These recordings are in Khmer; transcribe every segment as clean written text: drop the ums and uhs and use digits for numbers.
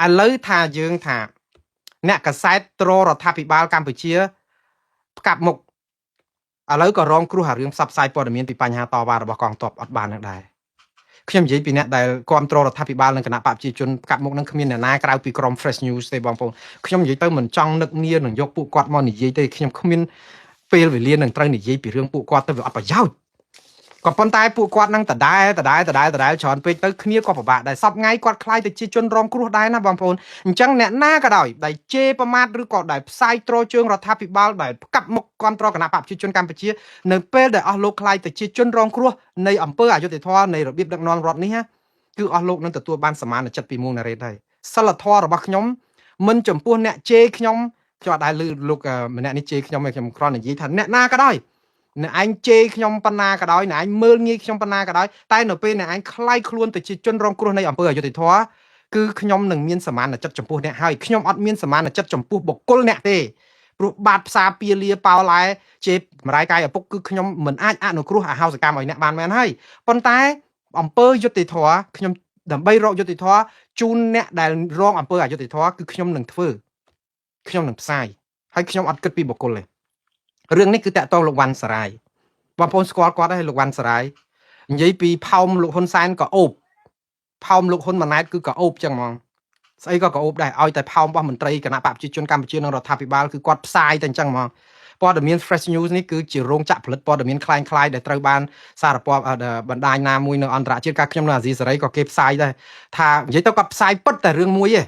ឥឡូវថាយើងថាអ្នកកសែតត្ររដ្ឋាភិបាលកម្ពុជាផ្កាប់មុខឥឡូវក៏រងគ្រោះអារឿងផ្សព្វផ្សាយព័ត៌មានពីបញ្ហាតវ៉ារបស់កងទ័ពអត់បាននឹងដែរខ្ញុំនិយាយពីអ្នកដែលគ្រប់គ្រងរដ្ឋាភិបាលនិងគណៈបព្វជិជនផ្កាប់មុខនឹងគ្មានអ្នកណាក្រៅពីក្រុម Fresh News ទេបងប្អូនខ្ញុំនិយាយទៅមិនចង់នឹកនានឹងយកពួកគាត់មកនិយាយទេខ្ញុំគ្មានពេលវេលានឹងត្រូវនិយាយពីរឿងពួកគាត់ទៅវាអត់ប្រយោជន៍ក៏ប៉ុន្តែពួកគាត់នឹងដដែលច្រើនពេកទៅគ្នាក៏ពិបាកដែរសពថ្ងៃគាត់ខ្លាយទៅជាជនរងគ្រោះដែរណាបងប្អូនអញ្ចឹងអ្នកណាក៏ដោយដែលជេរប្រមាថឬក៏ដែលផ្សាយទ្រជើងរដ្ឋាភិបាលដែលផ្កាប់មុខគ្រប់គ្រងគណៈបព្វជិជនកម្ពុជានៅពេលដែលអស់លោកខ្លាយទៅជាជនរងគ្រោះនៃអំពើអយុត្តិធម៌នៃរបៀបដឹកនាំរដ្ឋនេះគឺអស់លោកនឹងទទួលបានសមានចិត្តពីមួងណារ៉េតហើយសិលធម៌របស់ខ្ញុំមិនចំពោះអ្នកជេរខ្ញុំអត់ដែលលើលោកម្នាក់នេះជេរខ្ញុំឯងខ្ញុំគ្រាន់និយាយថាអ្នកណាក៏ដោយអ្នកឯងជេរខ្ញុំប៉ុណ្ណាក៏ដោយអ្នកឯងមើលងាយខ្ញុំប៉ុណ្ណាក៏ដោយតែនៅពេលអ្នកឯងខ្លាយខ្លួនទៅជាជនរងគ្រោះនៃអំពើអយុត្តិធម៌គឺខ្ញុំនឹងមានសមានចិត្តចំពោះអ្នកហើយខ្ញុំអត់មានសមានចិត្តចំពោះបុគ្គលអ្នកទេព្រោះបាតផ្សារពាលាប៉ោឡែជេរបម្រាយកាយឪពុកគឺខ្ញុំមិនអាចអនុគ្រោះអហោសកម្មឲ្យអ្នកបានមែនហើយប៉ុន្តែអំពើយុត្តិធម៌ខ្ញុំដើម្បីរកយុត្តិធម៌ជូនអ្នកដែលរងអំពើអយុត្តិធម៌គឺខ្ញុំនឹងធ្វើខ្ញុំនឹងផ្សាយហើយខ្ញុំអត់គិតពីបុគ្គលទេរឿងនេះគឺតាក់ទងលោកវ៉ាន់សារាយបងប្អូនស្គាល់គាត់ហើយលោកវ៉ាន់សារាយនិយាយពីផោមលោកហ៊ុនសែនក៏អូបផោមលោកហ៊ុនម៉ាណែតគឺក៏អូបចឹងហ្មងស្អីក៏អូបដែរឲ្យតែផោមរបស់មន្ត្រីគណៈបព្វជិជនកម្ពុជានិងរដ្ឋាភិបាលគឺគាត់ផ្សាយតែអញ្ចឹងហ្មងព័ត៌មាន Fresh News នេះគឺជារោងចក្រផលិតព័ត៌មានคล้ายៗដែលត្រូវបានសារព័ត៌បណ្ដាញណាមួយនៅអន្តរជាតិការខ្ញុំនៅអាស៊ីសេរីក៏គេផ្សាយដែរថានិយាយទៅគាត់ផ្សាយពិតតែរឿងមួយឯង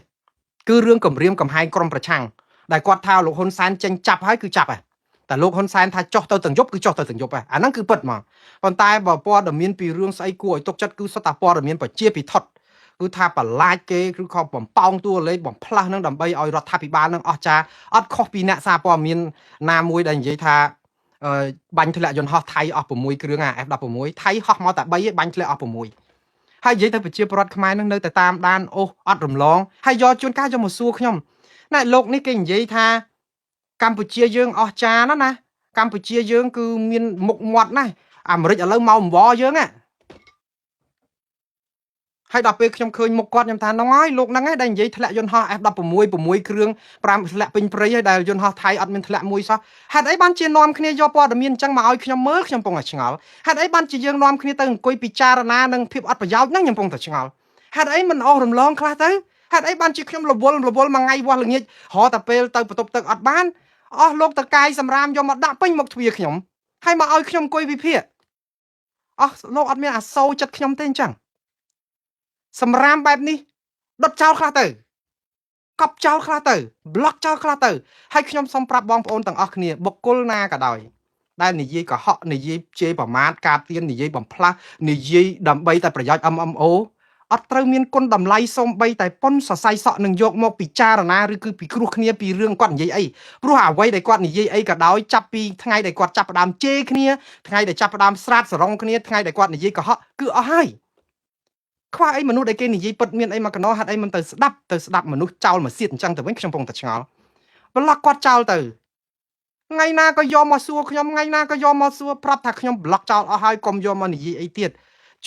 គឺរឿងគម្រាមកំហែងក្រុមប្រឆាំងដែលគាត់ថាលោកហ៊ុនសែនចេញចាប់ហើយគឺចាប់ហើយតែលោកហ៊ុនសែនថាចុះទៅទាំងយប់គឺចុះទៅទាំងយប់ហើយអាហ្នឹងគឺពិតមកប៉ុន្តែបើព័ត៌មានពីរឿងស្អីគួរឲ្យទុកចិត្តគឺសុទ្ធតែព័ត៌មានប្រជាពិធគឺថាបន្លាចគេឬក៏បំប៉ោងតួលេខបំផ្លាស់នឹងដើម្បីឲ្យរដ្ឋាភិបាលនឹងអស់ចាអត់ខុសពីអ្នកសារព័ត៌មានណាមួយដែលនិយាយថាបាញ់ធ្លាក់យន្តហោះថៃអស់6គ្រឿងអា F16 ថៃហោះមកតែ3ឯងបាញ់ធ្លាក់អស់6ហើយនិយាយទៅប្រជាពលរដ្ឋខ្មែរនឹងនៅតែតាមដានអូសអត់រំលងហើយយកជួនកាលយកមកសួរខ្ញុំណែលោកនេះគេនិយាយថាកម្ពុជាយើងអស់ចាណាកម្ពុជាយើងគឺមានមុខមាត់ណាស់អាមេរិកឥឡូវមកអង្វរយើងណាហើយដល់ពេលខ្ញុំឃើញមុខគាត់ខ្ញុំថាហ្នឹងហើយលោកហ្នឹងឯងដែលនិយាយធ្លាក់យន្តហោះ F16 6គ្រឿង5ធ្លាក់ពេញព្រៃហើយដែលយន្តហោះថៃអត់មានធ្លាក់មួយសោះហេតុអីបានជានាំគ្នាយកព័ត៌មានអញ្ចឹងមកឲ្យខ្ញុំមើលខ្ញុំពងតែឆ្ងល់ហេតុអីបានជាយើងនាំគ្នាទៅអង្គុយពិចារណានឹងភាពអត់ប្រយោជន៍ហ្នឹងខ្ញុំពងតែឆ្ងល់ហេតុអីមិនអស់រំលងខ្លះទៅហេតុអីបានជាខ្ញុំរវល់មួយថ្ងៃវាស់ល្ងាចរហតែពេលទៅបន្ទប់ទឹកអត់បានអស់លោកតកាយសម្រាមយកមកដាក់ពេញមុខទ្វារខ្ញុំហើយមកឲ្យខ្ញុំអង្គុយវិភាគអស់លោកអត់មានអាសូរចិត្តខ្ញុំទេអញ្ចឹងសម្រាមបែបនេះដុតចោលខ្លះទៅកប់ចោលខ្លះទៅប្លុកចោលខ្លះទៅហើយខ្ញុំសូមប្រាប់បងប្អូនទាំងអស់គ្នាបុគ្គលណាក៏ដោយដែលនិយាយកុហកនិយាយជេរប្រមាថការទៀននិយាយបំផ្លាស់និយាយដើម្បីតែប្រយោជន៍ MMO អត់ត្រូវមានគុណតម្លៃសូម្បីតែប៉ុនសរសៃសក់នឹងយកមកពិចារណាឬគឺពិគ្រោះគ្នាពីរឿងគាត់និយាយអីព្រោះអ្វីដែលគាត់និយាយអីក៏ដោយចាប់ពីថ្ងៃដែលគាត់ចាប់ផ្ដើមជេរគ្នាថ្ងៃដែលចាប់ផ្ដើមស្រាតសរងគ្នាថ្ងៃដែលគាត់និយាយកុហកគឺអស់ហើយខ្វះអីមនុស្សដែលគេនិយាយពិតមានអីមកកណោហាត់អីមិនទៅស្ដាប់មនុស្សចោលមកសៀតអញ្ចឹងទៅវិញខ្ញុំពងតែឆ្ងល់ប្លុកគាត់ចោលទៅថ្ងៃណាក៏យកមកសួរខ្ញុំថ្ងៃណាក៏យកមកសួរប្រាប់ថាខ្ញុំប្លុកចោលអស់ហើយកុំយកមកនិយាយអីទៀត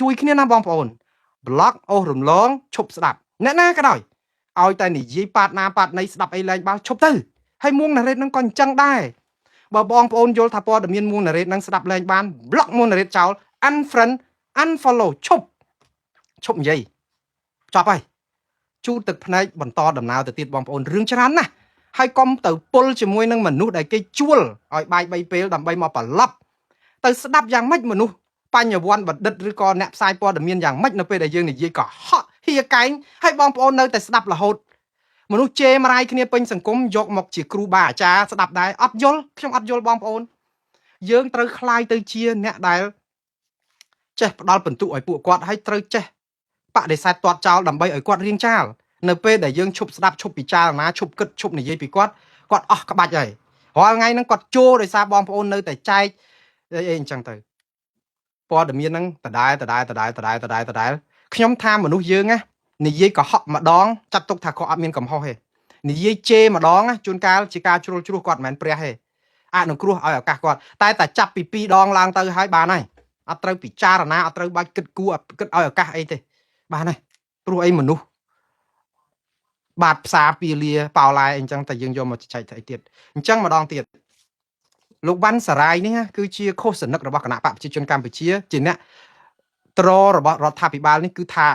ជួយគ្នាណាបងប្អូនប្លុកអូសរំលងឈប់ស្ដាប់អ្នកណាក៏ដោយឲ្យតែនិយាយប៉ាតណាប៉ាតណីស្ដាប់អីលែងបានឈប់ទៅហើយមួងណារ៉េតនឹងក៏អញ្ចឹងដែរបើបងប្អូនយល់ថាព័ត៌មានមួងណារ៉េតនឹងស្ដាប់លែងបានប្លុកមួងណារ៉េតចោល unfriend unfollow ឈប់និយាយចប់ហើយជូតទឹកភ្នែកបន្តដំណើរទៅទៀតបងប្អូនរឿងច្រើនណាស់ហើយកុំទៅពុលជាមួយនឹងមនុស្សដែលគេជួលឲ្យបាយ3ពេលដើម្បីមកប្រឡប់ទៅស្ដាប់យ៉ាងម៉េចមនុស្សបញ្ញវន្តបណ្ឌិតឬក៏អ្នកផ្សាយព័ត៌មានយ៉ាងម៉េចនៅពេលដែលយើងនិយាយកុហកហៀកែងហើយបងប្អូននៅតែស្ដាប់រហូតមនុស្សជេរមរាយគ្នាពេញសង្គមយកមកជាគ្រូបាអាចារ្យស្ដាប់ដែរអត់យល់ខ្ញុំអត់យល់បងប្អូនយើងត្រូវคลายទៅជាអ្នកដែលចេះផ្ដល់បន្ទុកឲ្យពួកគាត់ហើយត្រូវចេះបដិសេធទាត់ចោលដើម្បីឲ្យគាត់រៀងចាលនៅពេលដែលយើងឈប់ស្ដាប់ឈប់ពិចារណាឈប់គិតឈប់និយាយពីគាត់អស់ក្បាច់ហើយរាល់ថ្ងៃហ្នឹងគាត់ចូលដោយសារបងប្អូននៅតែចែកអីអញ្ចឹងទៅព័ត៌មានហ្នឹងដដែលខ្ញុំថាមនុស្សយើងណានិយាយកុហកម្ដងចាត់ទុកថាគាត់អត់មានកំហុសទេនិយាយជេរម្ដងជួនកាលជាការជ្រុលជ្រោះគាត់មិនមែនព្រះទេអនុគ្រោះឲ្យឱកាសគាត់តែចាប់ពី2ដងឡើងទៅហើយបានហើយអត់ត្រូវពិចារណាអត់ត្រូវបាច់គិតគូរគិតឲ្យឱកាសអីទេបានហើយព្រោះអីមនុស្ស បាតផ្សារពីលាប៉ោឡាយអញ្ចឹងតែយើងយកមកចែកទៅទៀតអញ្ចឹងម្ដងទៀតលោកវ៉ាន់សារាយនេះគឺជាខុសសនិករបស់គណៈបកប្រជាជនកម្ពុជាជាអ្នកត្ររបស់រដ្ឋាភិបាលនេះគឺថា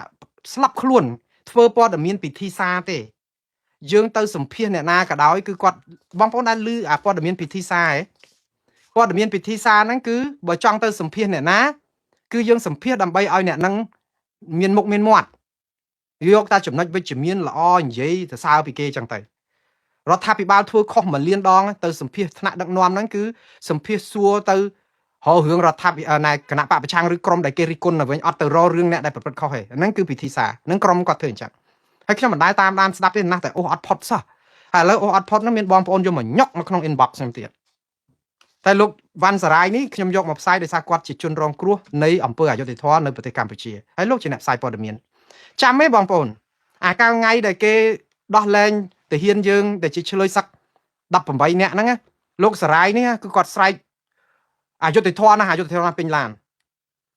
ស្លាប់ខ្លួនធ្វើព័ត៌មានពិធីសារទេយើងទៅសម្ភាសអ្នកណាក៏ដោយគឺគាត់បងប្អូនដែលឮអាព័ត៌មានពិធីសារព័ត៌មានពិធីសារហ្នឹងគឺបើចង់ទៅសម្ភាសអ្នកណាគឺយើងសម្ភាសដើម្បីឲ្យអ្នកហ្នឹងមានមុខមានមាត់យកតែចំណុចវិជ្ជមានល្អនិយាយទៅសើពីគេចឹងទៅរដ្ឋាភិបាលធ្វើខុសមលានដងទៅសម្ភាសថ្នាក់ដឹកនាំហ្នឹងគឺសម្ភាសសួរទៅរករឿងរដ្ឋាភិបាលគណៈបកប្រឆាំងឬក្រុមដែលគេរិះគន់ទៅវិញអត់ទៅរករឿងអ្នកដែលប្រព្រឹត្តខុសទេហ្នឹងគឺពិធីសារហ្នឹងក្រុមគាត់ធ្វើអញ្ចឹងហើយខ្ញុំមិនដែលតាមដានស្ដាប់ទេណាស់តែអូសអត់ផុតសោះហើយឥឡូវអូសអត់ផុតហ្នឹងមានបងប្អូនយកមកញុកនៅក្នុង inbox ខ្ញុំទៀតតែលោកវ៉ាន់សារាយនេះខ្ញុំយកមកផ្សាយដោយសារគាត់ជាជនរងគ្រោះនៃអំពើអយុត្តិធម៌នៅប្រទេសកម្ពុជាហើយលោកជាអ្នកផ្សាយព័ត៌មានចាំទេបងប្អូនអាកាលថ្ងៃដែលគេដោះលែងទាហានយើងដែលជាឆ្លើយសឹក18នាក់ហ្នឹងលោកសារាយនេះគឺគាត់ស្រែកអយុត្តិធម៌ណាស់អយុត្តិធម៌ណាស់ពេញឡាន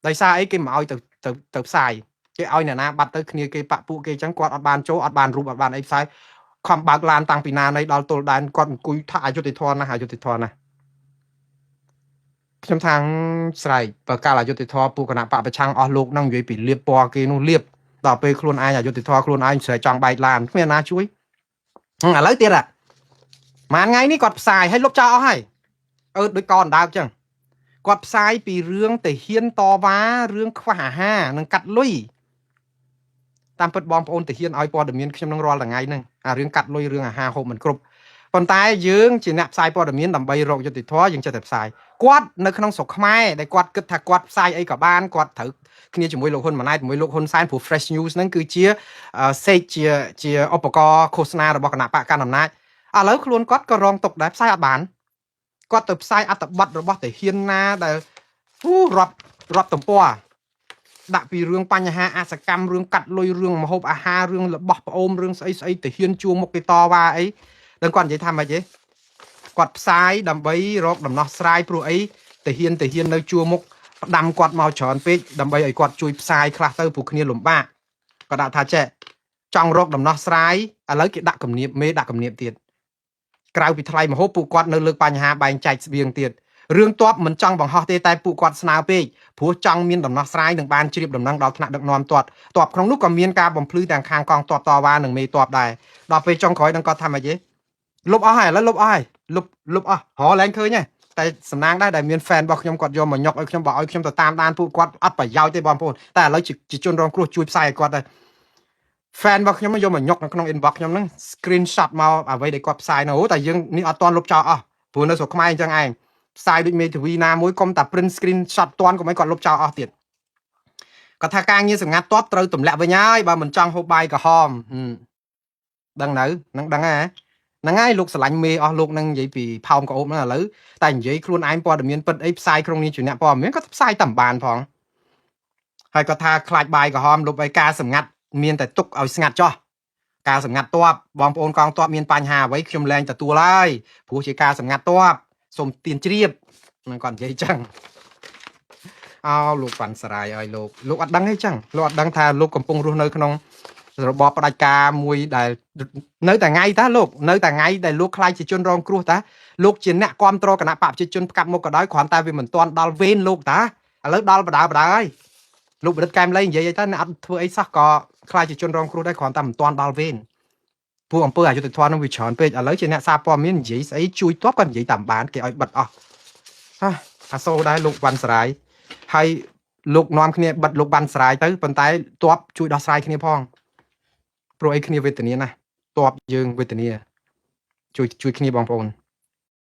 ដោយសារអីគេមិនឲ្យទៅផ្សាយគេឲ្យអ្នកណាបាត់ទៅគ្នាគេបាក់ពួកគេអញ្ចឹងគាត់អត់បានចូលអត់បានរូបអត់បានអីផ្សាយខំបើកឡានតាំងពីណាណីដល់ទល់ដែនគាត់អង្គុយថាអយុត្តិធម៌ណាស់អយុត្តិធម៌ណាស់ខ្ញុំថាស្រែកបើកាលអយុត្តិធម៌ពួកគណៈបកប្រឆាំងអស់លោកហ្នឹងនិយាយពីលៀបពណ៌គេនោះលៀបដល់ពេលខ្លួនឯងអយុត្តិធម៌ខ្លួនឯងស្រែកចង់បែកឡានគ្មានណាជួយឥឡូវទៀតម៉ានថ្ងៃនេះគាត់ផ្សាយឲ្យលុបចោលអស់ហើយដូចកអណ្ដើកអញ្ចឹងគាត់ផ្សាយពីរឿងទាហានតវ៉ារឿងខ្វះអាហារនិងកាត់លុយតាមពិតបងប្អូនទាហានឲ្យព័ត៌មានខ្ញុំនឹងរាល់ថ្ងៃហ្នឹងអារឿងកាត់លុយរឿងអាហារហូបមិនគ្រប់ប៉ុន្តែយើងជាអ្នកផ្សាយព័ត៌មានដើម្បីរកយុត្តិធម៌យើងចេះតែផ្សាយគាត់នៅក្នុងស្រុកខ្មែរដែលគាត់គិតថាគាត់ផ្សាយអីក៏បានគាត់ត្រូវគ្នាជាមួយលោកហ៊ុនម៉ាណែតជាមួយលោកហ៊ុនសែនព្រោះ Fresh News ហ្នឹងគឺជាសេកជាឧបករណ៍ឃោសនារបស់គណៈបកកណ្ដាលអំណាចឥឡូវខ្លួនគាត់ក៏រងទុកដែរផ្សាយអត់បានគាត់ទៅផ្សាយអត្ថបទរបស់ទាហានណាដែលរាប់ទំព័រដាក់ពីរឿងបញ្ហាអសកម្មរឿងកាត់លុយរឿងមហូបអាហាររឿងរបស់ប្អូនរឿងស្អីទាហានជួមុខគេតវ៉ាអីដឹងគាត់និយាយថាម៉េចទេគាត់ផ្សាយដើម្បីរកដំណោះស្រាយព្រោះអីទាហាននៅជួមុខផ្ដាំគាត់មកច្រើនពេកដើម្បីឲ្យគាត់ជួយផ្សាយខ្លះទៅព្រោះគ្នាលំបាកគាត់ដាក់ថាចេះចង់រកដំណោះស្រាយឥឡូវគេដាក់គំនាបមេដាក់គំនាបទៀតក្រៅពីថ្លៃមហូបពួកគាត់នៅលើកបញ្ហាបែងចែកស្បៀងទៀតរឿងតបមិនចង់បង្ហោះទេតែពួកគាត់ស្នើពេកព្រោះចង់មានដំណោះស្រាយនឹងបានជ្រាបដំណឹងដល់ថ្នាក់ដឹកនាំតបក្នុងនោះក៏មានការបំភ្លឺទាំងខាងកងតបតវ៉ានិងមេតបដែរដល់ពេលចុងក្រោយនឹងគាត់ថាម៉េចទេលុបអស់ហើយឥឡូវលុបអស់ហើយលុបអស់រលែងឃើញហើយតែសំណាងដែរដែលមាន fan របស់ខ្ញុំគាត់យកមកញុកឲ្យខ្ញុំបើឲ្យខ្ញុំទៅតាមដានពួកគាត់អត់ប្រយោជន៍ទេបងប្អូនតែឥឡូវជាជនរងគ្រោះជួយផ្សាយឲ្យគាត់ដែរ fan របស់ខ្ញុំយកមកញុកនៅក្នុង inbox ខ្ញុំហ្នឹង screenshot មកអ្វីដែលគាត់ផ្សាយនៅតែយើងនេះអត់ទាន់លុបចោលអស់ព្រោះនៅស្រុកខ្មែរអញ្ចឹងឯងផ្សាយដូចមេធាវីណាមួយកុំតែ print screenshot ទាន់កុំឲ្យគាត់លុបចោលអស់ទៀតគាត់ថាការងារសម្ងាត់តបត្រូវទម្លាក់វិញហើយបើមិនចង់ហូបបាយក្រហមដឹងនៅនឹងដឹងហ្នឹងហើយលោកស្រឡាញ់មេអស់លោកនឹងនិយាយពីផោមក្អូបហ្នឹងឥឡូវតែនិយាយខ្លួនឯងព័ត៌មានពិតអីផ្សាយក្នុងនេះជាអ្នកព័ត៌មានគាត់ផ្សាយតាមបានផងហើយគាត់ថាខ្លាចបាយក្រហមលុបឲ្យការសម្ងាត់មានតែទុកឲ្យស្ងាត់ចោះការសម្ងាត់តបបងប្អូនកងតបមានបញ្ហាអ្វីខ្ញុំលែងទទួលហើយព្រោះជាការសម្ងាត់តបសូមទានជ្រាបនឹងគាត់និយាយចឹងលោកវ៉ាន់សារាយឲ្យលោកអត់ដឹងទេចឹងលោកអត់ដឹងថាលោកកំពុងរស់នៅក្នុងរបបផ្ដាច់ការមួយដែលនៅតែថ្ងៃតាលោកនៅតែថ្ងៃដែលលោកខ្លាចជាជនរងគ្រោះតាលោកជាអ្នកគ្រប់គ្រងគណៈបកប្រជាជនផ្កាប់មុខក៏ដោយគ្រាន់តែវាមិនទាន់ដល់វេនលោកតាឥឡូវដល់បដាហើយលោកបរិទ្ធកែមលីនិយាយទៅអ្នកអត់ធ្វើអីសោះក៏ខ្លាចជាជនរងគ្រោះដែរគ្រាន់តែមិនទាន់ដល់វេនពួកអង្គើអយុធធម៌នឹងវាច្រើនពេកឥឡូវជាអ្នកសារព័ត៌មាននិយាយស្អីជួយតបគាត់និយាយតាមបានគេឲ្យបិទអស់អាសូរដែរលោកវ៉ាន់សារាយហើយលោកនាំគ្នាបិទលោកវ៉ាន់សារាយទៅប៉ុន្តែតបជួយដោះស្រាយគ្នាផងព្រោះអីគ្នាវេទនាណាស់តបយើងវេទនាជួយគ្នាបងប្អូន